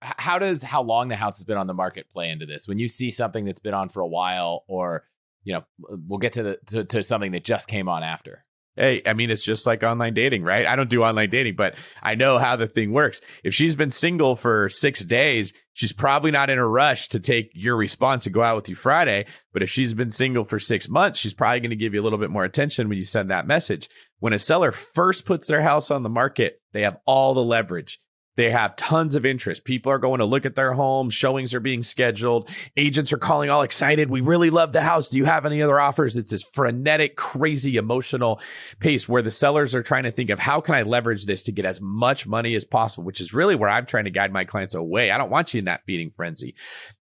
how long the house has been on the market play into this? When you see something that's been on for a while, or, we'll get to something that just came on after. Hey, I mean, it's just like online dating, right? I don't do online dating, but I know how the thing works. If she's been single for 6 days, she's probably not in a rush to take your response and go out with you Friday. But if she's been single for 6 months, she's probably going to give you a little bit more attention when you send that message. When a seller first puts their house on the market, they have all the leverage. They have tons of interest. People are going to look at their home. Showings are being scheduled. Agents are calling all excited. We really love the house. Do you have any other offers? It's this frenetic, crazy, emotional pace where the sellers are trying to think of how can I leverage this to get as much money as possible, which is really where I'm trying to guide my clients away. I don't want you in that feeding frenzy.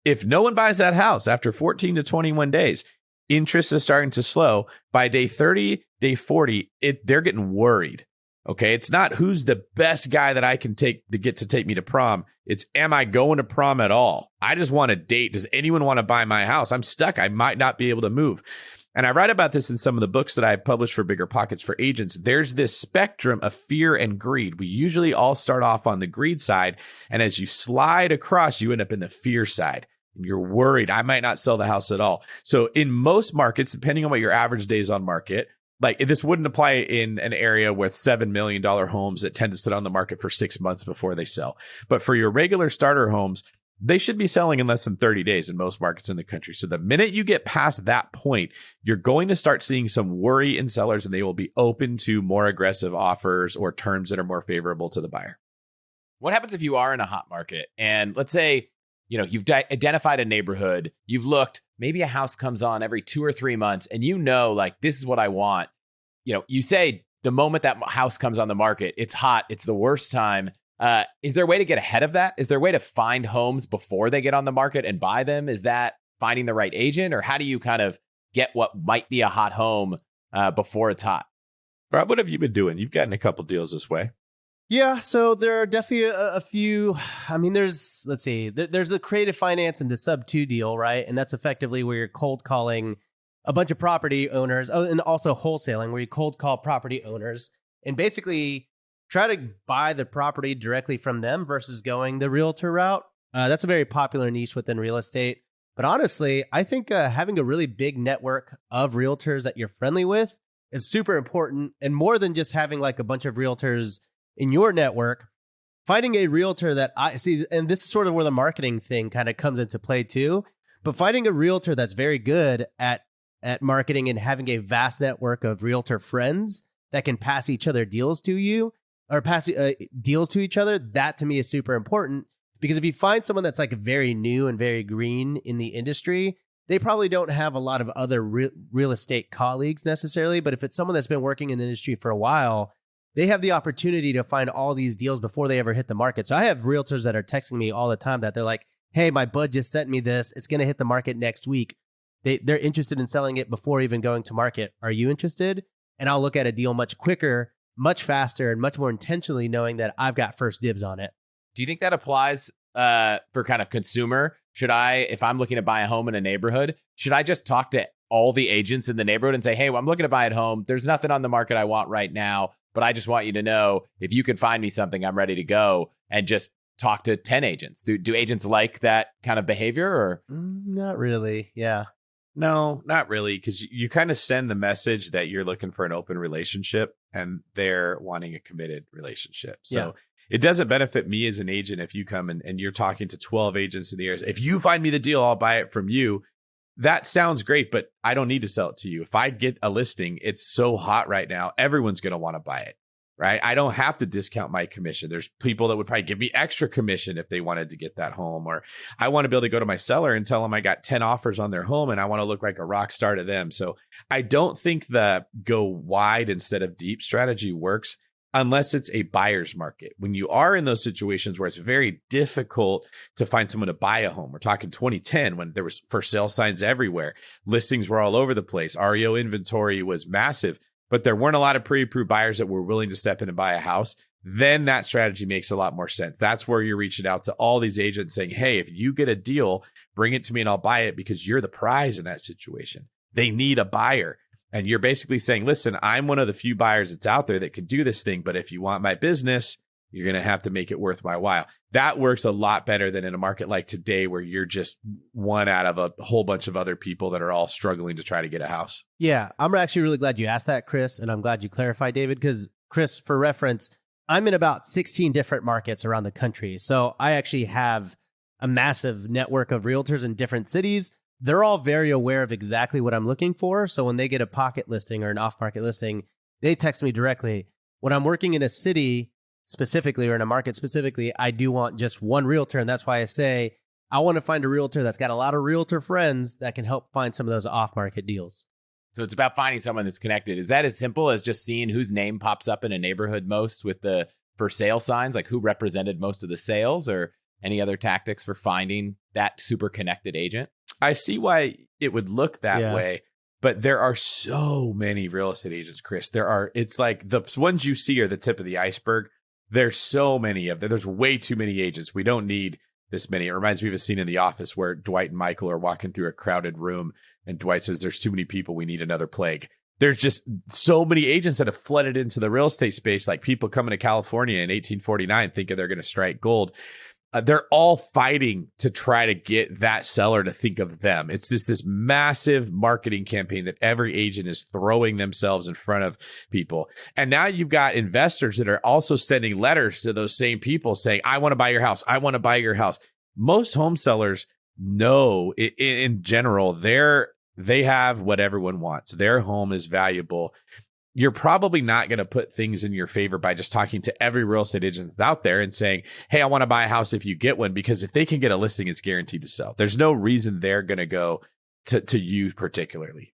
If no one buys that house after 14 to 21 days, interest is starting to slow. By day 30, day 40, they're getting worried. Okay, it's not who's the best guy that I can take to get to take me to prom. It's, am I going to prom at all? I just want a date. Does anyone want to buy my house? I'm stuck. I might not be able to move. And I write about this in some of the books that I published for Bigger Pockets for agents. There's this spectrum of fear and greed. We usually all start off on the greed side. And as you slide across, you end up in the fear side. You're worried, I might not sell the house at all. So in most markets, depending on what your average days on market, like this wouldn't apply in an area with $7 million homes that tend to sit on the market for 6 months before they sell. But for your regular starter homes, they should be selling in less than 30 days in most markets in the country. So the minute you get past that point, you're going to start seeing some worry in sellers, and they will be open to more aggressive offers or terms that are more favorable to the buyer. What happens if you are in a hot market and let's say, you've identified a neighborhood, you've looked, maybe a house comes on every 2 or 3 months, and like, this is what I want. You say the moment that house comes on the market, it's hot, it's the worst time. Is there a way to get ahead of that? Is there a way to find homes before they get on the market and buy them? Is that finding the right agent, or how do you kind of get what might be a hot home before it's hot? Rob, what have you been doing? You've gotten a couple deals this way. Yeah, so there are definitely a few. I mean, there's the creative finance and the sub 2 deal, right? And that's effectively where you're cold calling a bunch of property owners, and also wholesaling, where you cold call property owners and basically try to buy the property directly from them versus going the realtor route. That's a very popular niche within real estate. But honestly, I think having a really big network of realtors that you're friendly with is super important. And more than just having like a bunch of realtors in your network, finding a realtor that I see, and this is sort of where the marketing thing kind of comes into play too, but finding a realtor that's very good at marketing and having a vast network of realtor friends that can pass each other deals to you, or pass deals to each other, that to me is super important. Because if you find someone that's like very new and very green in the industry, they probably don't have a lot of other real estate colleagues necessarily. But if it's someone that's been working in the industry for a while, they have the opportunity to find all these deals before they ever hit the market. So I have realtors that are texting me all the time that they're like, hey, my bud just sent me this. It's going to hit the market next week. They're interested in selling it before even going to market. Are you interested? And I'll look at a deal much quicker, much faster, and much more intentionally, knowing that I've got first dibs on it. Do you think that applies for kind of consumer? Should I, if I'm looking to buy a home in a neighborhood, should I just talk to all the agents in the neighborhood and say, hey, well, I'm looking to buy a home. There's nothing on the market I want right now, but I just want you to know if you can find me something, I'm ready to go, and just talk to 10 agents. Do agents like that kind of behavior, or? Not really. Yeah. No, not really, because you kind of send the message that you're looking for an open relationship and they're wanting a committed relationship. So it doesn't benefit me as an agent if you come and you're talking to 12 agents in the area. If you find me the deal, I'll buy it from you. That sounds great, but I don't need to sell it to you. If I get a listing, it's so hot right now, everyone's going to want to buy it, right? I don't have to discount my commission. There's people that would probably give me extra commission if they wanted to get that home. Or I want to be able to go to my seller and tell them I got 10 offers on their home and I want to look like a rock star to them. So I don't think the go wide instead of deep strategy works unless it's a buyer's market. When you are in those situations where it's very difficult to find someone to buy a home, we're talking 2010 when there was for sale signs everywhere. Listings were all over the place. REO inventory was massive, but there weren't a lot of pre-approved buyers that were willing to step in and buy a house. Then that strategy makes a lot more sense. That's where you're reaching out to all these agents saying, hey, if you get a deal, bring it to me and I'll buy it, because you're the prize in that situation. They need a buyer. And you're basically saying, listen, I'm one of the few buyers that's out there that can do this thing. But if you want my business, you're going to have to make it worth my while. that works a lot better than in a market like today where you're just one out of a whole bunch of other people that are all struggling to try to get a house. Yeah, I'm actually really glad you asked that, Chris, and I'm glad you clarified, David, because Chris, for reference, I'm in about 16 different markets around the country. So I actually have a massive network of realtors in different cities. They're all very aware of exactly what I'm looking for. So when they get a pocket listing or an off-market listing, they text me directly. When I'm working in a city specifically or in a market specifically, I do want just one realtor. And that's why I say I want to find a realtor that's got a lot of realtor friends that can help find some of those off-market deals. So it's about finding someone that's connected. Is that as simple as just seeing whose name pops up in a neighborhood most with the for sale signs, like who represented most of the sales, or any other tactics for finding that super connected agent? I see why it would look that way, but there are so many real estate agents, Chris. It's like the ones you see are the tip of the iceberg. There's so many of them. There's way too many agents. We don't need this many. It reminds me of a scene in The Office where Dwight and Michael are walking through a crowded room and Dwight says, there's too many people. We need another plague. There's just so many agents that have flooded into the real estate space, like people coming to California in 1849 thinking they're going to strike gold. They're all fighting to try to get that seller to think of them. It's just this massive marketing campaign that every agent is throwing themselves in front of people. And now you've got investors that are also sending letters to those same people saying, I want to buy your house. I want to buy your house. Most home sellers know in general, they have what everyone wants. Their home is valuable. You're probably not going to put things in your favor by just talking to every real estate agent that's out there and saying, hey, I want to buy a house if you get one, because if they can get a listing, it's guaranteed to sell. There's no reason they're going to go to you particularly.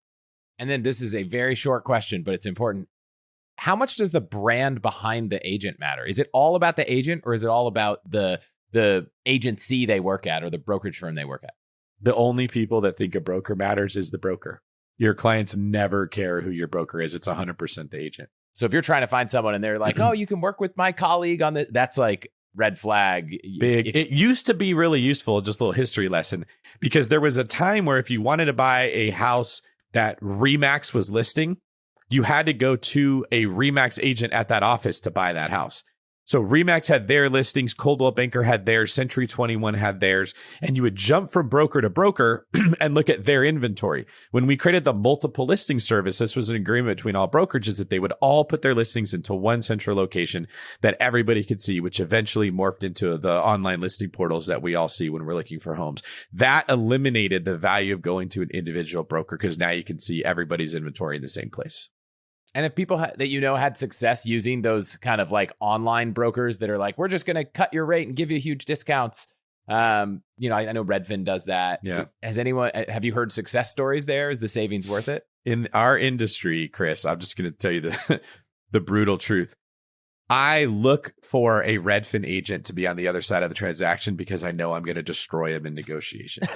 And then this is a very short question, but it's important. How much does the brand behind the agent matter? Is it all about the agent, or is it all about the agency they work at or the brokerage firm they work at? The only people that think a broker matters is the broker. Your clients never care who your broker is. It's 100% the agent. So if you're trying to find someone and they're like, oh, you can work with my colleague on this, that's like red flag. Big. It used to be really useful, just a little history lesson, because there was a time where if you wanted to buy a house that Remax was listing, you had to go to a Remax agent at that office to buy that house. So Remax had their listings, Coldwell Banker had theirs, Century 21 had theirs, and you would jump from broker to broker and look at their inventory. When we created the multiple listing service, this was an agreement between all brokerages that they would all put their listings into one central location that everybody could see, which eventually morphed into the online listing portals that we all see when we're looking for homes. That eliminated the value of going to an individual broker because now you can see everybody's inventory in the same place. And if people that had success using those kind of like online brokers that are like, we're just going to cut your rate and give you huge discounts. I know Redfin does that. Yeah. Have you heard success stories there? Is the savings worth it? In our industry, Chris, I'm just going to tell you the brutal truth. I look for a Redfin agent to be on the other side of the transaction because I know I'm going to destroy them in negotiation.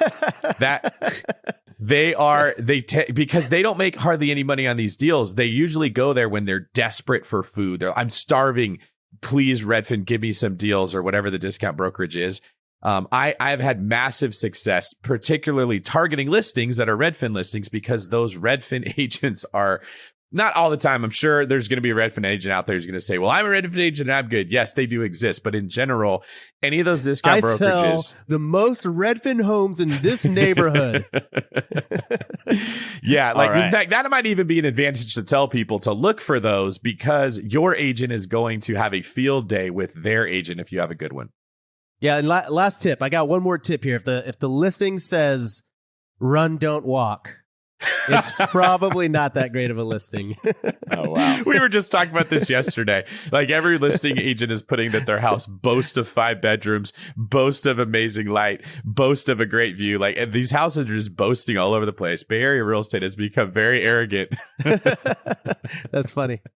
Because they don't make hardly any money on these deals. They usually go there when they're desperate for food. I'm starving. Please, Redfin, give me some deals, or whatever the discount brokerage is. I've had massive success, particularly targeting listings that are Redfin listings, because those Redfin agents are not all the time. I'm sure there's going to be a Redfin agent out there who's going to say, well, I'm a Redfin agent and I'm good. Yes, they do exist. But in general, any of those discount brokerages. I sell the most Redfin homes in this neighborhood. Yeah. Like, right. In fact, that might even be an advantage to tell people to look for those, because your agent is going to have a field day with their agent if you have a good one. Yeah. And last tip, I got one more tip here. If the listing says run, don't walk, it's probably not that great of a listing. Oh, wow. We were just talking about this yesterday. Like, every listing agent is putting that their house boasts of 5 bedrooms, boasts of amazing light, boasts of a great view. Like, and these houses are just boasting all over the place. Bay Area real estate has become very arrogant. That's funny.